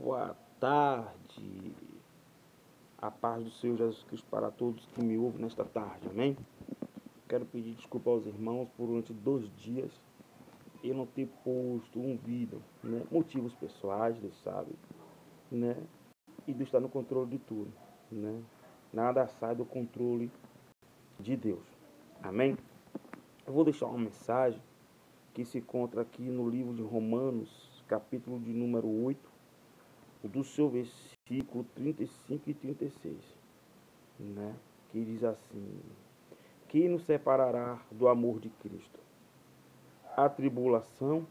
Boa tarde, a paz do Senhor Jesus Cristo para todos que me ouvem nesta tarde, amém? Quero pedir desculpa aos irmãos por durante 2 dias eu não ter posto um vídeo, né? Motivos pessoais, Deus sabe, né? E Deus está no controle de tudo, né? Nada sai do controle de Deus, amém? Eu vou deixar uma mensagem que se encontra aqui no livro de Romanos, capítulo de número 8, do seu versículo 35 e 36, né? Que diz assim: quem nos separará do amor de Cristo? A tribulação,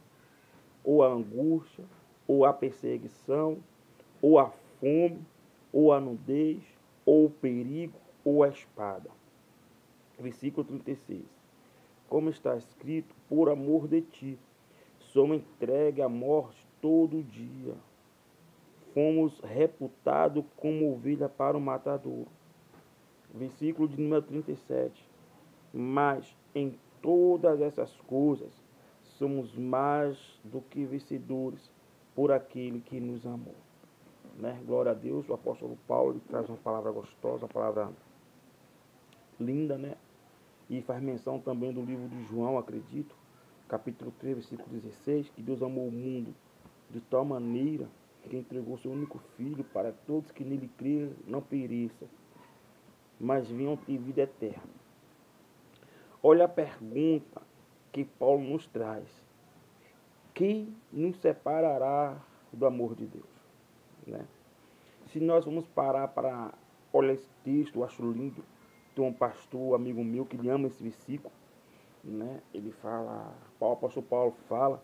ou a angústia, ou a perseguição, ou a fome, ou a nudez, ou o perigo, ou a espada. Versículo 36. Como está escrito, por amor de ti, somos entregues à morte todo dia. Fomos reputados como ovelha para o matador. Versículo de número 37. Mas em todas essas coisas somos mais do que vencedores por aquele que nos amou. Né? Glória a Deus. O apóstolo Paulo traz uma palavra gostosa, uma palavra linda, né? E faz menção também do livro de João, acredito, capítulo 3, versículo 16, que Deus amou o mundo de tal maneira que entregou seu único filho para todos que nele crêem não pereçam, mas venham ter vida eterna. Olha a pergunta que Paulo nos traz: quem nos separará do amor de Deus? Né? Se nós vamos parar para olhar esse texto, eu acho lindo. Tem um pastor, amigo meu, que ele ama esse versículo, né? Ele fala, o apóstolo Paulo fala,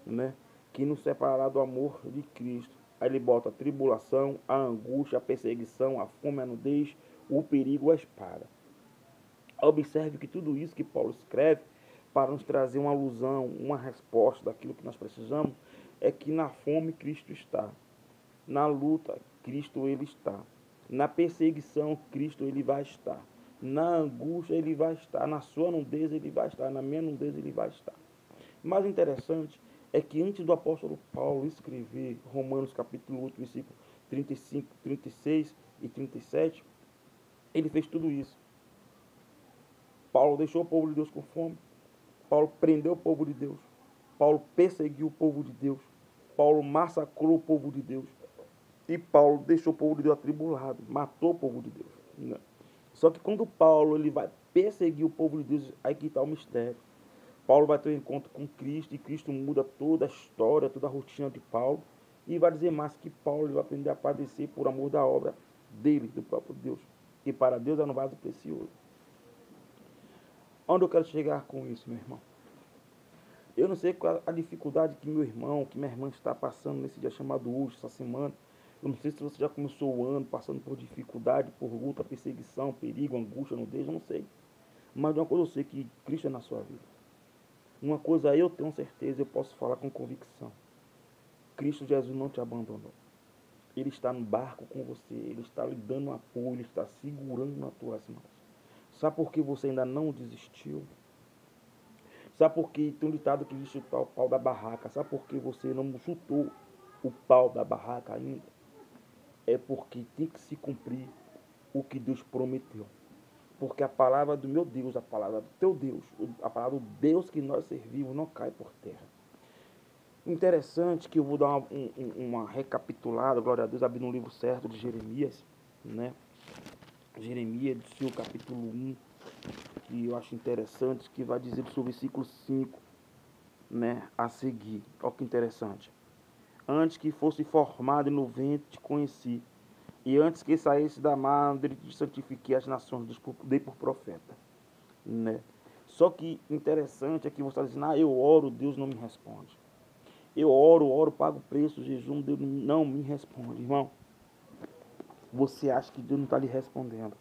né? Que nos separará do amor de Cristo. Aí ele bota a tribulação, a angústia, a perseguição, a fome, a nudez, o perigo, a espada. Observe que tudo isso que Paulo escreve, para nos trazer uma alusão, uma resposta daquilo que nós precisamos, é que na fome Cristo está, na luta Cristo ele está, na perseguição Cristo ele vai estar, na angústia ele vai estar, na sua nudez ele vai estar, na minha nudez ele vai estar. Mas o interessante é que antes do apóstolo Paulo escrever Romanos capítulo 8, versículo 35, 36 e 37, ele fez tudo isso. Paulo deixou o povo de Deus com fome, Paulo prendeu o povo de Deus, Paulo perseguiu o povo de Deus, Paulo massacrou o povo de Deus, e Paulo deixou o povo de Deus atribulado, matou o povo de Deus, né? Só que quando Paulo ele vai perseguir o povo de Deus, aí que está o mistério. Paulo vai ter um encontro com Cristo, e Cristo muda toda a história, toda a rotina de Paulo, e vai dizer mais que Paulo ele vai aprender a padecer por amor da obra dele, do próprio Deus, que para Deus é um vaso precioso. Onde eu quero chegar com isso, meu irmão? Eu não sei qual a dificuldade que meu irmão, que minha irmã está passando nesse dia chamado hoje, essa semana. Eu não sei se você já começou o ano passando por dificuldade, por luta, perseguição, perigo, angústia, nudez, eu não sei. Mas de uma coisa eu sei, que Cristo é na sua vida. Uma coisa eu tenho certeza, eu posso falar com convicção. Cristo Jesus não te abandonou. Ele está no barco com você, ele está lhe dando apoio, ele está segurando nas tuas mãos. Sabe por que você ainda não desistiu? Sabe por que tem um ditado que diz chutar o pau da barraca? Sabe por que você não chutou o pau da barraca ainda? É porque tem que se cumprir o que Deus prometeu. Porque a palavra do meu Deus, a palavra do teu Deus, a palavra do Deus que nós servimos não cai por terra. Interessante que eu vou dar uma recapitulada, glória a Deus, abrindo um livro certo de Jeremias, né? Jeremias, do seu capítulo 1, que eu acho interessante, que vai dizer do seu versículo 5, né, a seguir. Olha que interessante. Antes que fosse formado no ventre te conheci, e antes que saísse da madre te santifiquei as nações, dei por profeta, né? Só que interessante é que você está dizendo, eu oro, Deus não me responde. Eu oro, pago o preço, jejum, Deus não me responde. Irmão, você acha que Deus não está lhe respondendo?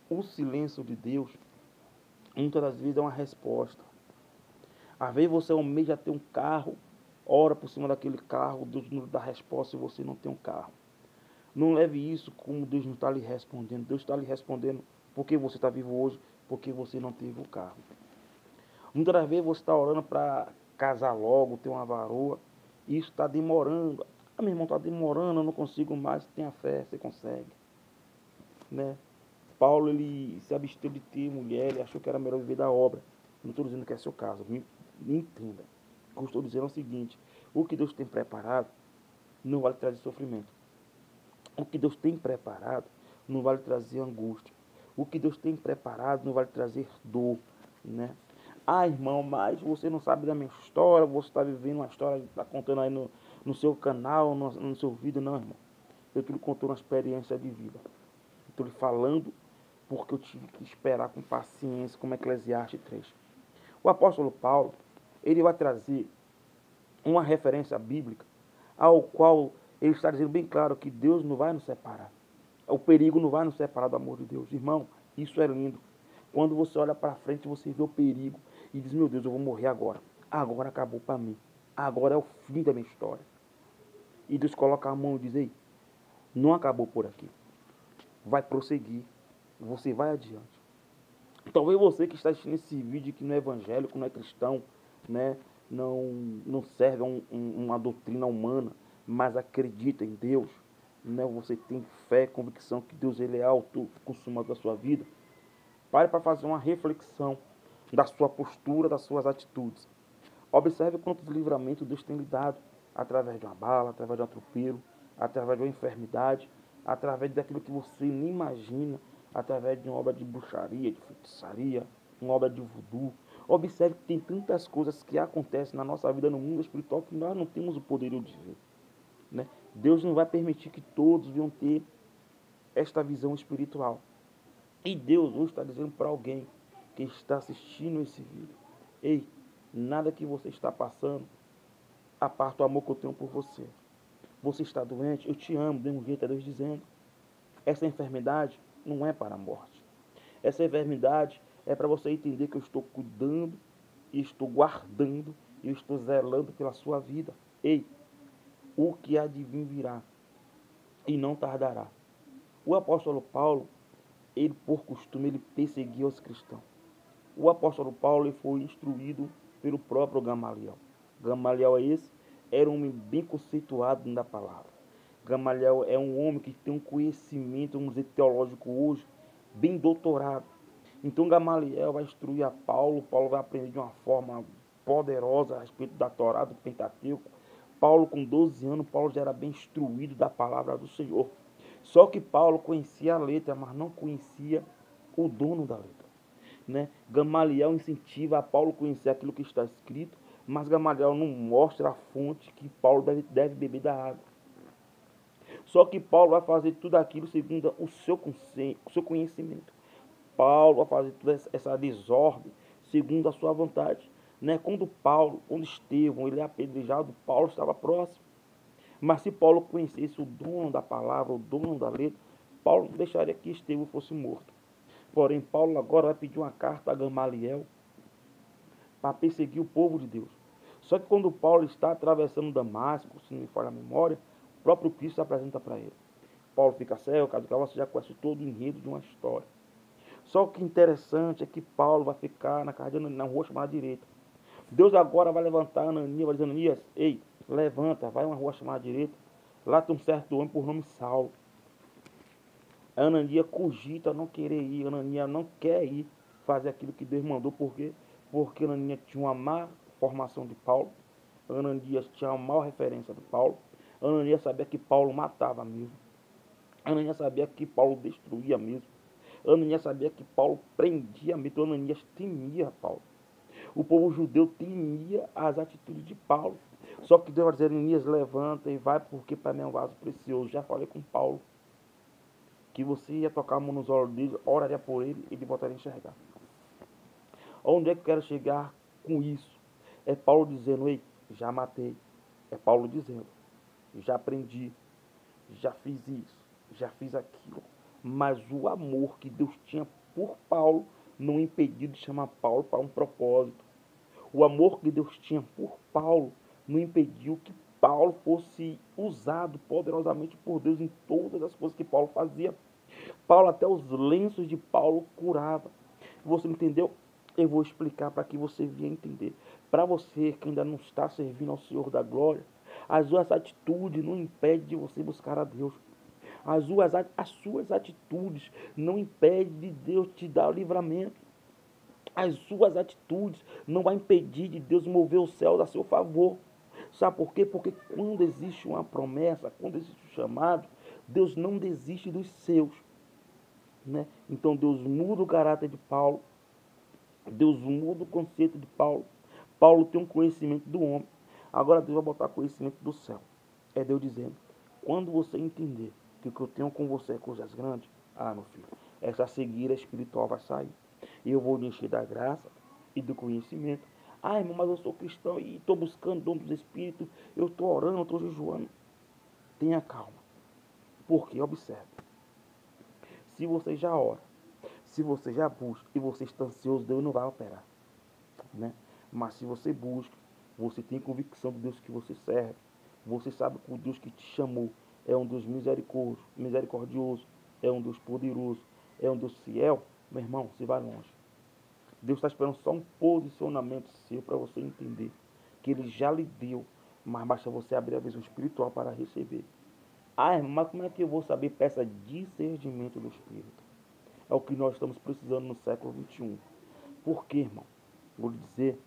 O silêncio de Deus, muitas das vezes, é uma resposta. Às vezes você almeja ter um carro, ora por cima daquele carro, Deus não dá resposta e você não tem um carro. Não leve isso como Deus não está lhe respondendo. Deus está lhe respondendo porque você está vivo hoje, porque você não teve o carro. Muitas das vezes você está orando para casar logo, ter uma varoa, e isso está demorando. Ah, meu irmão, está demorando, eu não consigo mais. Tenha fé, você consegue. Né? Paulo, ele se absteve de ter mulher, ele achou que era melhor viver da obra. Não estou dizendo que é seu caso, me entenda. O que eu estou dizendo é o seguinte: o que Deus tem preparado não vai lhe trazer sofrimento. O que Deus tem preparado não vai lhe trazer angústia. O que Deus tem preparado não vai lhe trazer dor, né? Ah, irmão, mas você não sabe da minha história, você está vivendo uma história, está contando aí no seu canal, no seu vídeo. Não, irmão. Eu estou lhe contando uma experiência de vida. Estou lhe falando porque eu tive que esperar com paciência, como Eclesiastes 3. O apóstolo Paulo, ele vai trazer uma referência bíblica ao qual ele está dizendo bem claro que Deus não vai nos separar. O perigo não vai nos separar do amor de Deus. Irmão, isso é lindo. Quando você olha para frente, você vê o perigo e diz, meu Deus, eu vou morrer agora. Agora acabou para mim. Agora é o fim da minha história. E Deus coloca a mão e diz, ei, não acabou por aqui. Vai prosseguir. Você vai adiante. Talvez você que está assistindo esse vídeo que não é evangélico, não é cristão, né? não serve a uma doutrina humana, mas acredita em Deus, né? Você tem fé, convicção que Deus ele é autoconsumador da sua vida. Pare para fazer uma reflexão da sua postura, das suas atitudes. Observe quantos livramentos Deus tem lhe dado, através de uma bala, através de um atropelo, através de uma enfermidade, através daquilo que você nem imagina, através de uma obra de bruxaria, de feitiçaria, uma obra de voodoo. Observe que tem tantas coisas que acontecem na nossa vida no mundo espiritual que nós não temos o poder de ver, né? Deus não vai permitir que todos venham ter esta visão espiritual. E Deus hoje está dizendo para alguém que está assistindo esse vídeo: ei, nada que você está passando aparta o amor que eu tenho por você. Você está doente, eu te amo, de um jeito é Deus dizendo. Essa enfermidade não é para a morte. Essa enfermidade é para você entender que eu estou cuidando, e estou guardando, e estou zelando pela sua vida. Ei, o que há de vir virá, e não tardará. O apóstolo Paulo, ele por costume, ele perseguia os cristãos. O apóstolo Paulo foi instruído pelo próprio Gamaliel. Gamaliel é esse? Era um homem bem conceituado na palavra. Gamaliel é um homem que tem um conhecimento, vamos dizer, teológico hoje, bem doutorado. Então Gamaliel vai instruir a Paulo. Paulo vai aprender de uma forma poderosa a respeito da Torá, do Pentateuco. Paulo, com 12 anos, Paulo já era bem instruído da palavra do Senhor. Só que Paulo conhecia a letra, mas não conhecia o dono da letra, né? Gamaliel incentiva a Paulo a conhecer aquilo que está escrito, mas Gamaliel não mostra a fonte que Paulo deve beber da água. Só que Paulo vai fazer tudo aquilo segundo o seu conhecimento. Paulo vai fazer toda essa desordem segundo a sua vontade, né? Quando Estevão ele é apedrejado, Paulo estava próximo. Mas se Paulo conhecesse o dono da palavra, o dono da letra, Paulo não deixaria que Estevão fosse morto. Porém, Paulo agora vai pedir uma carta a Gamaliel para perseguir o povo de Deus. Só que quando Paulo está atravessando Damasco, se não me falha a memória, o próprio Cristo se apresenta para ele. Paulo fica cego, caducado, você já conhece todo o enredo de uma história. Só que o interessante é que Paulo vai ficar na rua chamada direita. Deus agora vai levantar Ananias, vai dizer, Ananias, ei, levanta, vai uma rua chamada direita. Lá tem um certo homem por nome Saulo. Ananias cogita não querer ir, Ananias não quer ir fazer aquilo que Deus mandou, por quê? Porque Ananias tinha uma má formação de Paulo, Ananias tinha uma má referência de Paulo, Ananias sabia que Paulo matava mesmo, Ananias sabia que Paulo destruía mesmo, Ananias sabia que Paulo prendia mesmo, Ananias temia Paulo. O povo judeu temia as atitudes de Paulo. Só que Deus vai dizer, Ananias, levanta e vai, porque para mim é um vaso precioso. Já falei com Paulo que você ia tocar a mão nos olhos dele, oraria por ele e ele voltaria a enxergar. Onde é que eu quero chegar com isso? É Paulo dizendo, ei, já matei. É Paulo dizendo, já aprendi, já fiz isso, já fiz aquilo. Mas o amor que Deus tinha por Paulo não impediu de chamar Paulo para um propósito. O amor que Deus tinha por Paulo não impediu que Paulo fosse usado poderosamente por Deus em todas as coisas que Paulo fazia. Paulo, até os lenços de Paulo curava. Você entendeu? Eu vou explicar para que você venha entender. Para você que ainda não está servindo ao Senhor da glória, As suas atitudes não impedem de você buscar a Deus. As suas atitudes não impedem de Deus te dar o livramento. As suas atitudes não vai impedir de Deus mover o céu a seu favor. Sabe por quê? Porque quando existe uma promessa, quando existe um chamado, Deus não desiste dos seus. Né? Então Deus muda o caráter de Paulo. Deus muda o conceito de Paulo. Paulo tem um conhecimento do homem. Agora Deus vai botar conhecimento do céu. É Deus dizendo, quando você entender que o que eu tenho com você é coisas grandes, meu filho, essa cegueira espiritual vai sair. E eu vou lhe encher da graça e do conhecimento. Irmão, mas eu sou cristão e estou buscando o dom dos Espíritos, eu estou orando, eu estou jejuando. Tenha calma. Porque, observe, se você já ora, se você já busca e você está ansioso, Deus não vai operar. Né? Mas se você busca, você tem convicção do Deus que você serve, você sabe que o Deus que te chamou é um Deus misericordioso, é um Deus poderoso, é um Deus fiel, meu irmão, você vai longe. Deus está esperando só um posicionamento seu para você entender que Ele já lhe deu, mas basta você abrir a visão espiritual para receber. Irmão, mas como é que eu vou saber? Peça discernimento do Espírito. É o que nós estamos precisando no século XXI. Por quê, irmão? Vou lhe dizer,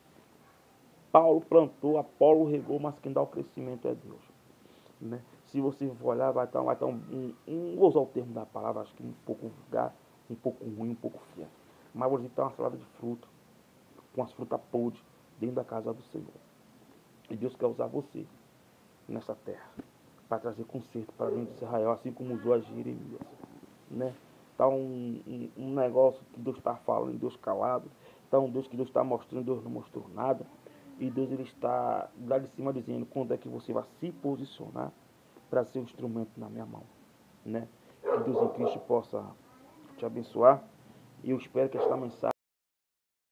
Paulo plantou, Apolo regou, mas quem dá o crescimento é Deus. Né? Se você for olhar, vai estar vou usar o termo da palavra, acho que um pouco vulgar, um pouco ruim, um pouco feio. Mas vou dizer que está uma salada de fruta, com as frutas podres, dentro da casa do Senhor. E Deus quer usar você nessa terra, para trazer conserto para dentro de Israel, assim como usou a Jeremias. Né? Está um negócio que Deus está falando, Deus calado. Está um Deus que Deus está mostrando, Deus não mostrou nada. E Deus ele está lá de cima dizendo quando é que você vai se posicionar para ser um instrumento na minha mão. Né? Que Deus em Cristo possa te abençoar. E eu espero que esta mensagem